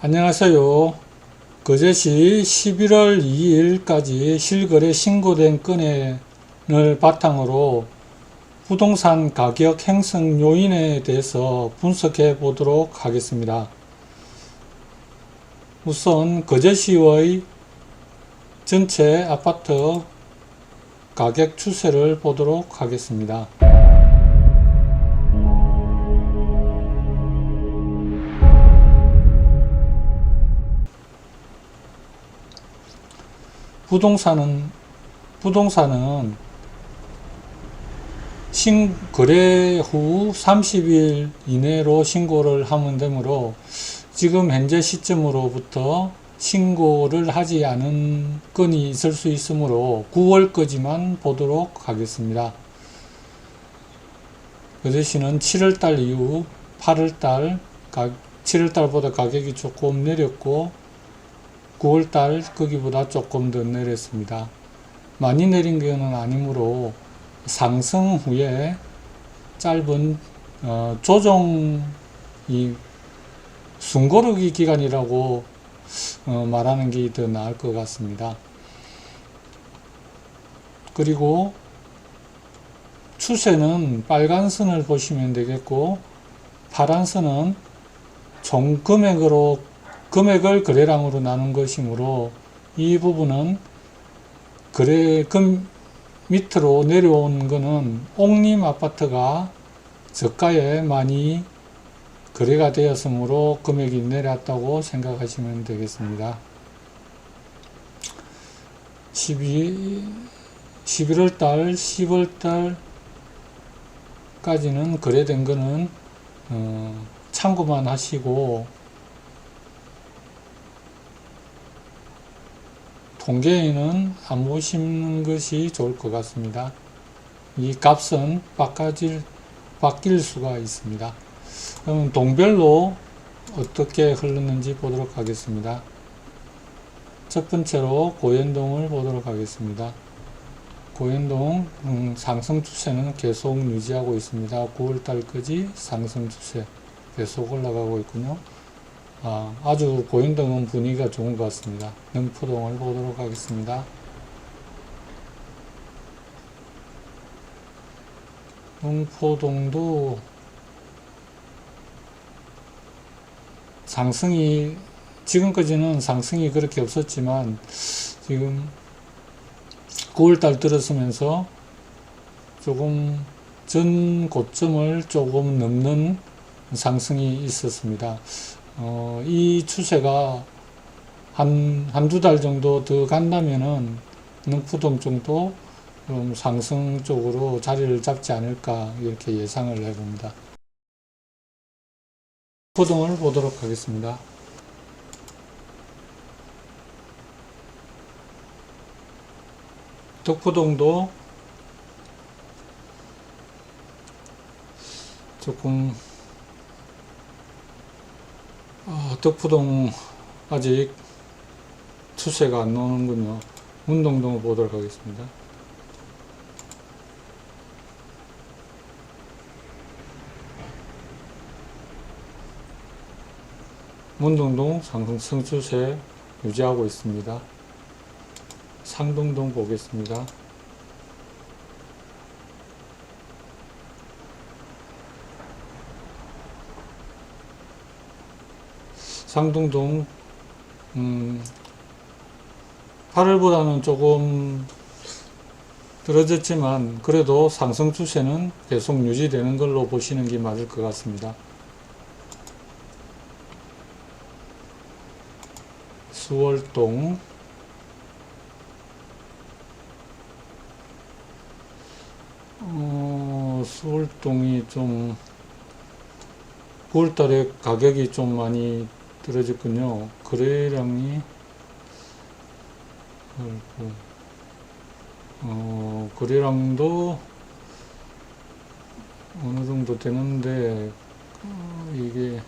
안녕하세요. 거제시 11월 2일까지 실거래 신고된 건을 바탕으로 부동산 가격 형성 요인에 대해서 분석해 보도록 하겠습니다. 우선 거제시의 전체 아파트 가격 추세를 보도록 하겠습니다. 부동산은 거래 후 30일 이내로 신고를 하면 되므로 지금 현재 시점으로부터 신고를 하지 않은 건이 있을 수 있으므로 9월까지만 보도록 하겠습니다. 거제시는 7월달 이후 8월달 7월달보다 가격이 조금 내렸고 9월달 거기보다 조금 더 내렸습니다. 많이 내린 것은 아니므로 상승 후에 짧은 조정이 숨고르기 기간이라고 말하는 게 더 나을 것 같습니다. 그리고 추세는 빨간 선을 보시면 되겠고 파란 선은 총 금액을 거래량으로 나눈 것이므로 이 부분은 밑으로 내려온 것은 옥림 아파트가 저가에 많이 거래가 되었으므로 금액이 내렸다고 생각하시면 되겠습니다. 11월달, 10월달까지는 거래된 것은 참고만 하시고 통계에는 안 보시는 것이 좋을 것 같습니다. 이 값은 바뀔 수가 있습니다. 그럼 동별로 어떻게 흘렀는지 보도록 하겠습니다. 첫 번째로 고현동을 보도록 하겠습니다. 고현동 상승 추세는 계속 유지하고 있습니다. 9월달까지 상승 추세 계속 올라가고 있군요. 아주 고현동은 분위기가 좋은 것 같습니다. 능포동을 보도록 하겠습니다. 능포동도 지금까지는 상승이 그렇게 없었지만 지금 9월달 들어서면서 조금 전 고점을 조금 넘는 상승이 있었습니다. 이 추세가 한두 달 정도 더 간다면은 능포동 정도 좀 상승 쪽으로 자리를 잡지 않을까 이렇게 예상을 해봅니다. 덕포동을 보도록 하겠습니다. 덕포동도 조금 덕포동 아직 추세가 안 나오는군요. 문동동을 보도록 하겠습니다. 문동동 상승 추세 유지하고 있습니다. 상동동 보겠습니다. 상동동 8월보다는 조금 떨어졌지만 그래도 상승 추세는 계속 유지되는 걸로 보시는 게 맞을 것 같습니다. 수월동 수월동이 좀 9월달에 가격이 좀 많이 떨어졌군요. 거래량이 거래량도 어느 정도 되는데 이게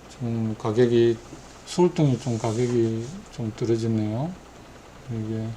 좀 수월동이 좀 가격이 좀 떨어졌네요. 이게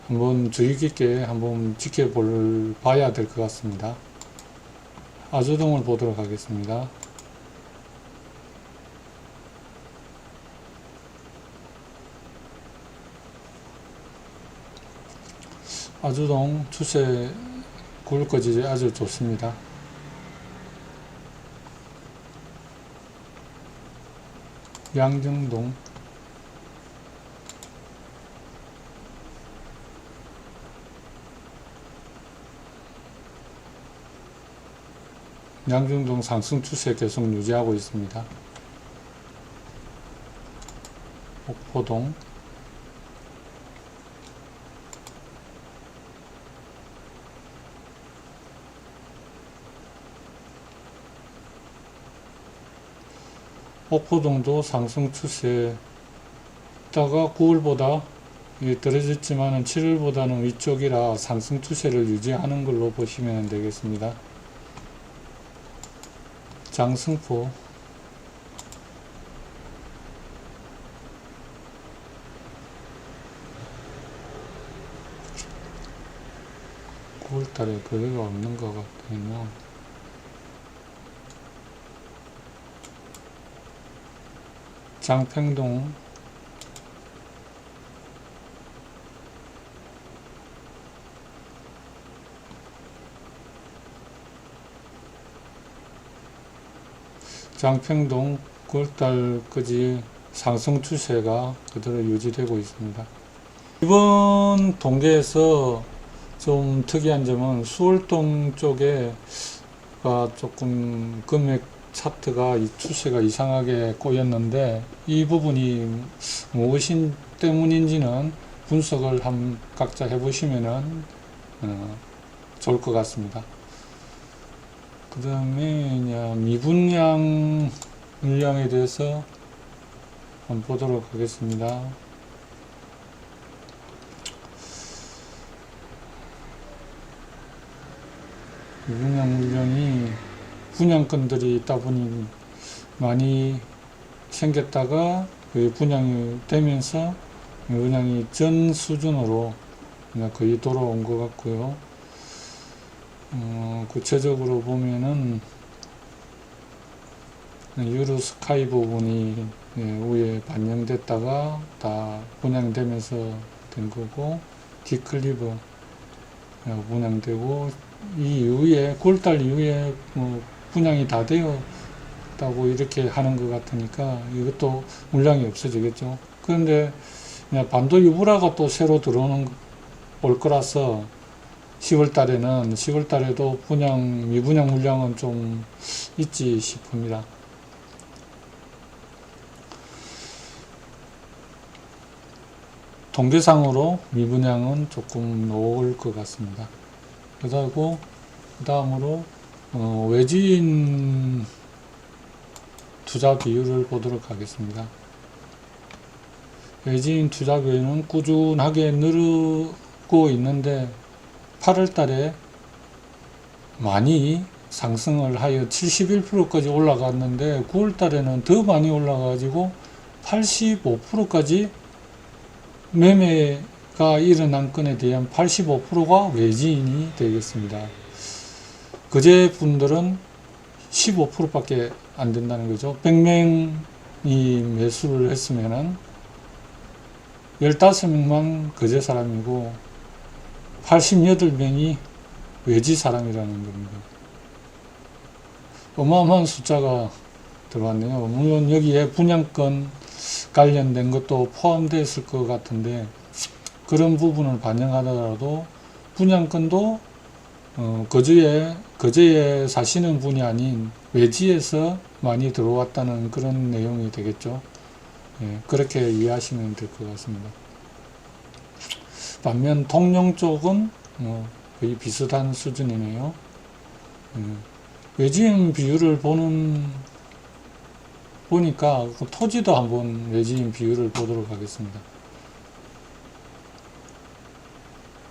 한번 주의 깊게 한번 봐야 될 것 같습니다. 아주동을 보도록 하겠습니다. 아주동 추세 굴거지 아주 좋습니다. 양정동 상승 추세 계속 유지하고 있습니다. 옥포동 옥포동도 상승 추세 있다가 9월보다 떨어졌지만 7월보다는 위쪽이라 상승 추세를 유지하는 걸로 보시면 되겠습니다. 장승포 (9월달에) 거래가 없는 것 같군요. 장평동 장평동 9월달까지 상승 추세가 그대로 유지되고 있습니다. 이번 동계에서 좀 특이한 점은 수월동 쪽에 조금 금액 차트가 이 추세가 이상하게 꼬였는데 이 부분이 무엇인 때문인지는 분석을 각자 해보시면 좋을 것 같습니다. 그 다음에 미분양 물량에 대해서 한번 보도록 하겠습니다. 미분양 물량이 분양건들이 있다 보니 많이 생겼다가 분양이 되면서 분양이 전 수준으로 거의 돌아온 것 같고요. 구체적으로 보면은 유로스카이 부분이 위에 반영됐다가 다 분양되면서 된 거고, 디클리브 분양되고, 이 이후에 9월달 이후에 분양이 다 되었다고 이렇게 하는 것 같으니까 이것도 물량이 없어지겠죠. 그런데 반도 유브라가 또 새로 올 거라서 10월 달에도 미분양 물량은 좀 있지 싶습니다. 통계상으로 미분양은 조금 놓을 것 같습니다. 그 다음으로 외지인 투자 비율을 보도록 하겠습니다. 외지인 투자 비율은 꾸준하게 늘고 있는데 8월 달에 많이 상승을 하여 71%까지 올라갔는데 9월 달에는 더 많이 올라가지고 85%까지 매매가 일어난 건에 대한 85%가 외지인이 되겠습니다. 그제 분들은 15%밖에 안 된다는 거죠. 100명이 매수를 했으면은 15명만 거제 사람이고 88명이 외지 사람이라는 겁니다. 어마어마한 숫자가 들어왔네요. 물론 여기에 분양권 관련된 것도 포함되어 것 같은데 그런 부분을 반영하더라도 분양권도 거제에 사시는 분이 아닌 외지에서 많이 들어왔다는 그런 내용이 되겠죠. 예, 그렇게 이해하시면 될 것 같습니다. 반면 통영 쪽은 거의 비슷한 수준이네요. 외지인 비율을 보니까 토지도 한번 외지인 비율을 보도록 하겠습니다.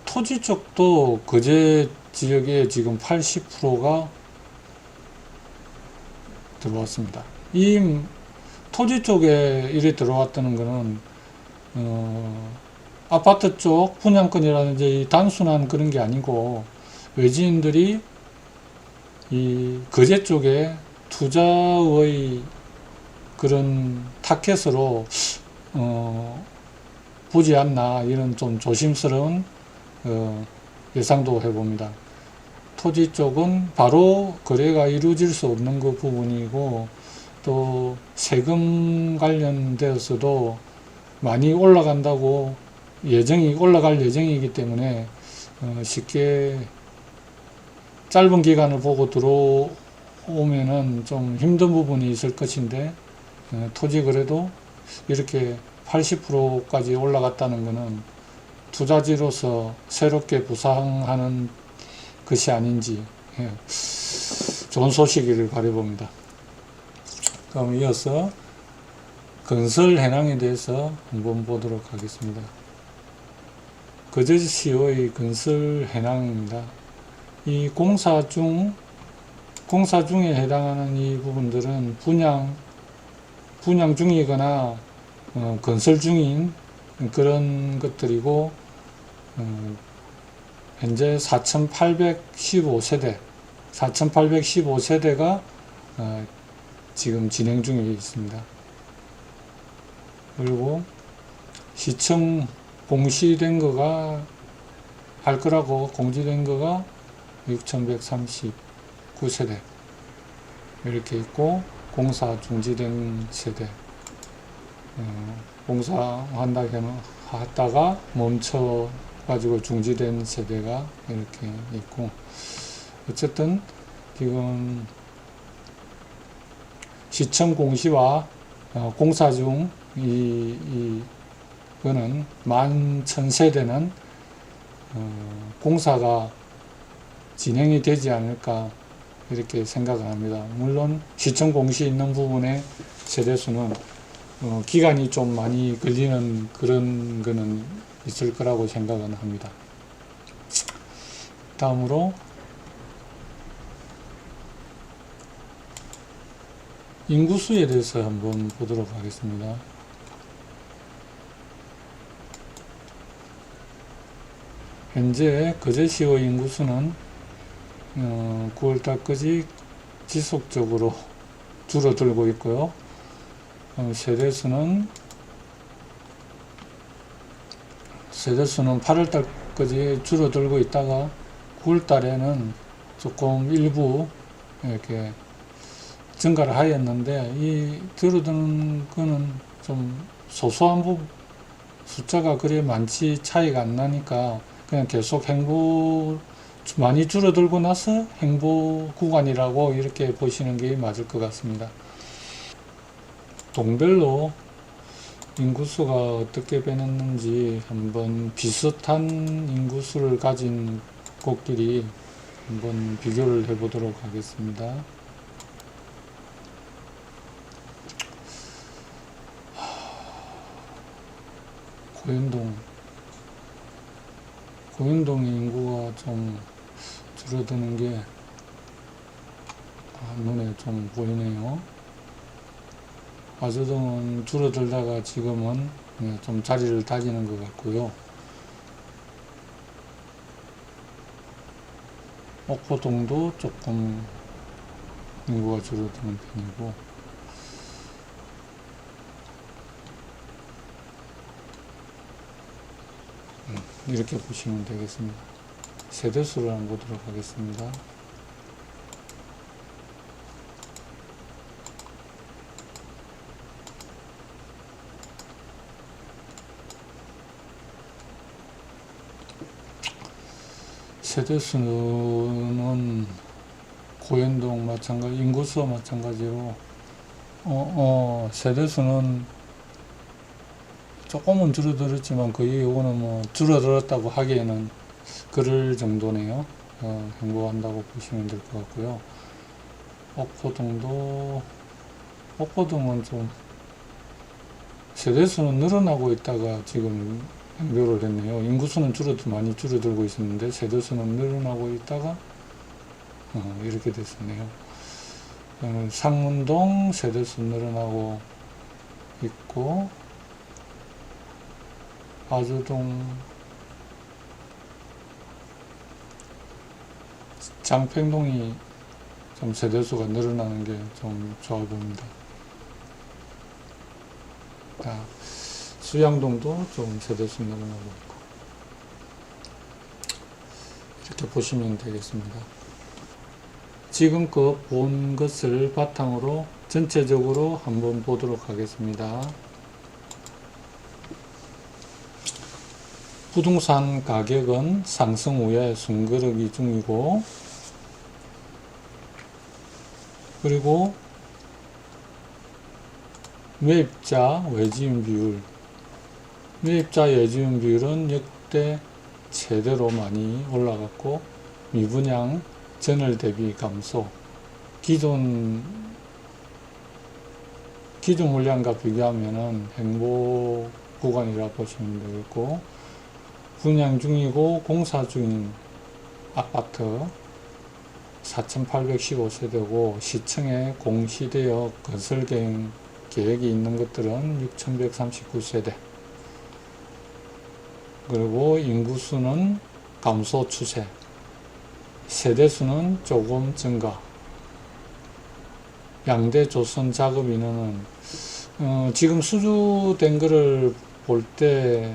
토지 쪽도 거제 지역에 지금 80%가 들어왔습니다. 이 토지 쪽에 이래 들어왔다는 것은 아파트 쪽 분양권이라든지 단순한 그런 게 아니고 외지인들이 이 거제 쪽에 투자의 그런 타켓으로 보지 않나, 이런 좀 조심스러운 예상도 해봅니다. 토지 쪽은 바로 거래가 이루어질 수 없는 그 부분이고, 또 세금 관련되어서도 많이 올라간다고 올라갈 예정이기 때문에 쉽게 짧은 기간을 보고 들어오면은 좀 힘든 부분이 있을 것인데, 토지 거래도 이렇게 80%까지 올라갔다는 것은 투자지로서 새롭게 부상하는 것이 아닌지, 좋은 소식이길 바라봅니다. 그럼 이어서 건설 현황에 대해서 한번 보도록 하겠습니다. 거제시의 건설 현황입니다. 이 공사 중에 해당하는 이 부분들은 분양 중이거나 건설 중인 그런 것들이고, 현재 4,815세대가 지금 진행 중에 있습니다. 그리고 시청 공시된 거가 할 거라고 공지된 거가 6,139세대 이렇게 있고, 공사 중지된 세대, 공사하다가 멈춰 가지고 중지된 세대가 이렇게 있고, 어쨌든 지금 시청 공시와 공사 중 이거는 11,000세대는 공사가 진행이 되지 않을까 이렇게 생각을 합니다. 물론 시청 공시 있는 부분의 세대수는 기간이 좀 많이 걸리는 그런 거는 있을 거라고 생각은 합니다. 다음으로 인구수에 대해서 한번 보도록 하겠습니다. 현재 거제시의 인구수는 9월달까지 지속적으로 줄어들고 있고요. 세대수는 8월달까지 줄어들고 있다가 9월달에는 조금 일부 이렇게 증가를 하였는데, 이 줄어드는 거는 좀 소소한 숫자가 그리 많지 차이가 안 나니까 그냥 계속 많이 줄어들고 나서 행보 구간이라고 이렇게 보시는 게 맞을 것 같습니다. 동별로 인구수가 어떻게 변했는지 한번 비슷한 인구수를 가진 곳끼리 한번 비교를 해 보도록 하겠습니다. 고현동 인구가 좀 줄어드는 게 눈에 좀 보이네요. 아주동은 줄어들다가 지금은 좀 자리를 다지는 것 같고요. 옥포동도 조금 인구가 줄어드는 편이고, 이렇게 보시면 되겠습니다. 세대수를 한번 보도록 하겠습니다. 세대수는 고현동 마찬가지, 인구수와 마찬가지로 세대수는 조금은 줄어들었지만 거의 이거는 뭐 줄어들었다고 하기에는 그럴 정도네요. 행보한다고 보시면 될 것 같고요. 옥포동은 좀 세대수는 늘어나고 있다가 지금 행보를 했네요. 인구수는 많이 줄어들고 있었는데 세대수는 늘어나고 있다가 이렇게 됐었네요. 상문동 세대수 늘어나고 있고, 아주동, 장평동이 좀 세대수가 늘어나는 게 좀 좋아 보입니다. 수양동도 좀 세대수 늘어나고 있고, 이렇게 보시면 되겠습니다. 지금껏 본 것을 바탕으로 전체적으로 한번 보도록 하겠습니다. 부동산 가격은 상승 후에 숨고르기 중이고, 그리고 매입자 외지인 비율, 매입자 외지인 비율은 역대 최대로 많이 올라갔고, 미분양 전월 대비 감소, 기존 물량과 비교하면은 행보 구간이라 보시면 되겠고, 분양 중이고 공사 중인 아파트 4,815세대고 시청에 공시되어 건설 계획이 있는 것들은 6,139세대, 그리고 인구수는 감소 추세, 세대수는 조금 증가, 양대 조선 작업 인원은 지금 수주된 거를 볼 때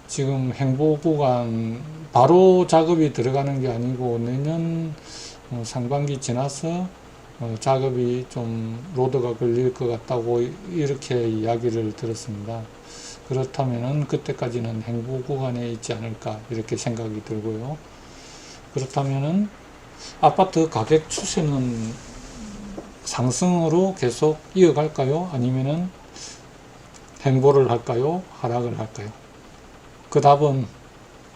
지금 행보 구간 바로 작업이 들어가는 게 아니고 내년 상반기 지나서 작업이 좀 로드가 걸릴 것 같다고 이렇게 이야기를 들었습니다. 그렇다면은 그때까지는 행보 구간에 있지 않을까 이렇게 생각이 들고요. 그렇다면은 아파트 가격 추세는 상승으로 계속 이어갈까요? 아니면은 행보를 할까요? 하락을 할까요? 그 답은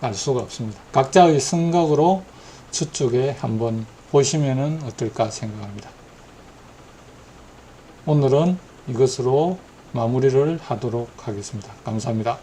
알 수가 없습니다. 각자의 생각으로 추측에 한번 보시면은 어떨까 생각합니다. 오늘은 이것으로 마무리를 하도록 하겠습니다. 감사합니다.